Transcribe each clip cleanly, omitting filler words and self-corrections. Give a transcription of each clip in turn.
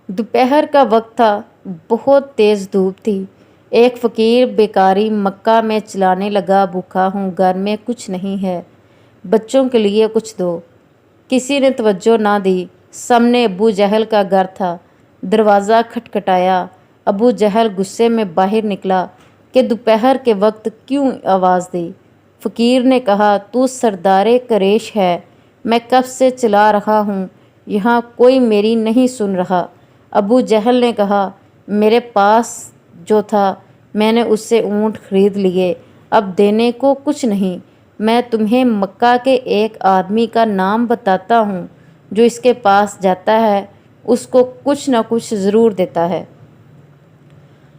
दोपहर का वक्त था, बहुत तेज़ धूप थी। एक फ़कीर बेकारी मक्का में चिल्लाने लगा, भूखा हूँ, घर में कुछ नहीं है, बच्चों के लिए कुछ दो। किसी ने तवज्जो ना दी। सामने अबू जहल का घर था। दरवाज़ा खटखटाया। अबू जहल गुस्से में बाहर निकला कि दोपहर के वक्त क्यों आवाज़ दी। फ़कीर ने कहा, तू सरदारे कुरैश है, मैं कब से चिल्ला रहा हूँ, यहाँ कोई मेरी नहीं सुन रहा। अबू जहल ने कहा, मेरे पास जो था मैंने उससे ऊँट खरीद लिए, अब देने को कुछ नहीं। मैं तुम्हें मक्का के एक आदमी का नाम बताता हूँ, जो इसके पास जाता है उसको कुछ न कुछ ज़रूर देता है।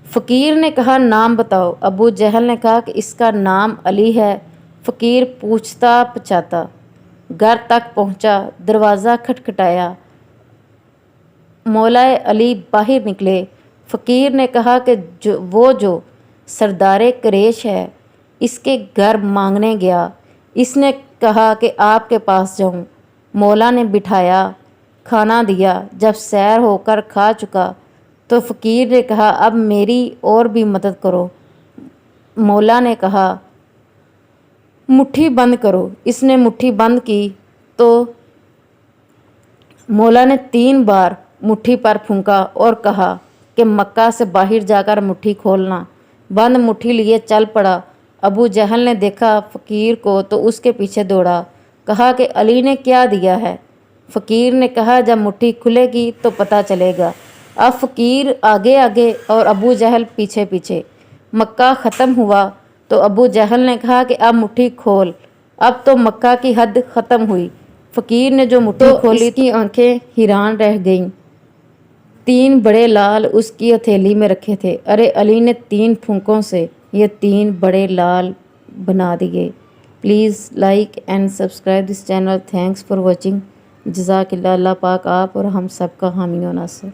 फ़कीर ने कहा, नाम बताओ। अबू जहल ने कहा कि इसका नाम अली है। फ़कीर पूछता पछाता घर तक पहुँचा। दरवाज़ा खटखटाया। मौलाए अली बाहर निकले। फ़कीर ने कहा कि जो सरदारे कुरैश है, इसके घर मांगने गया। इसने कहा कि आपके पास जाऊं। मौला ने बिठाया, खाना दिया। जब सैर होकर खा चुका तो फ़कीर ने कहा, अब मेरी और भी मदद करो। मौला ने कहा, मुट्ठी बंद करो। इसने मुट्ठी बंद की तो मौला ने 3 बार मुट्ठी पर फूंका और कहा कि मक्का से बाहर जाकर मुट्ठी खोलना। बंद मुट्ठी लिए चल पड़ा। अबू जहल ने देखा फ़कीर को तो उसके पीछे दौड़ा। कहा कि अली ने क्या दिया है। फ़कीर ने कहा, जब मुट्ठी खुलेगी तो पता चलेगा। अब फ़कीर आगे आगे और अबू जहल पीछे पीछे। मक्का ख़त्म हुआ तो अबू जहल ने कहा कि अब मुट्ठी खोल। अब तो मक्का की हद ख़त्म हुई। फ़कीर ने जो मुट्ठी खोली, इसकी आंखें हैरान रह गईं। 3 बड़े लाल उसकी हथेली में रखे थे। अरे अली ने 3 फूंकों से ये 3 बड़े लाल बना दिए। Please like and subscribe this channel. Thanks for watching. जज़ाकिल्लाह। अल्लाह पाक आप और हम सब का हामी और नासिर।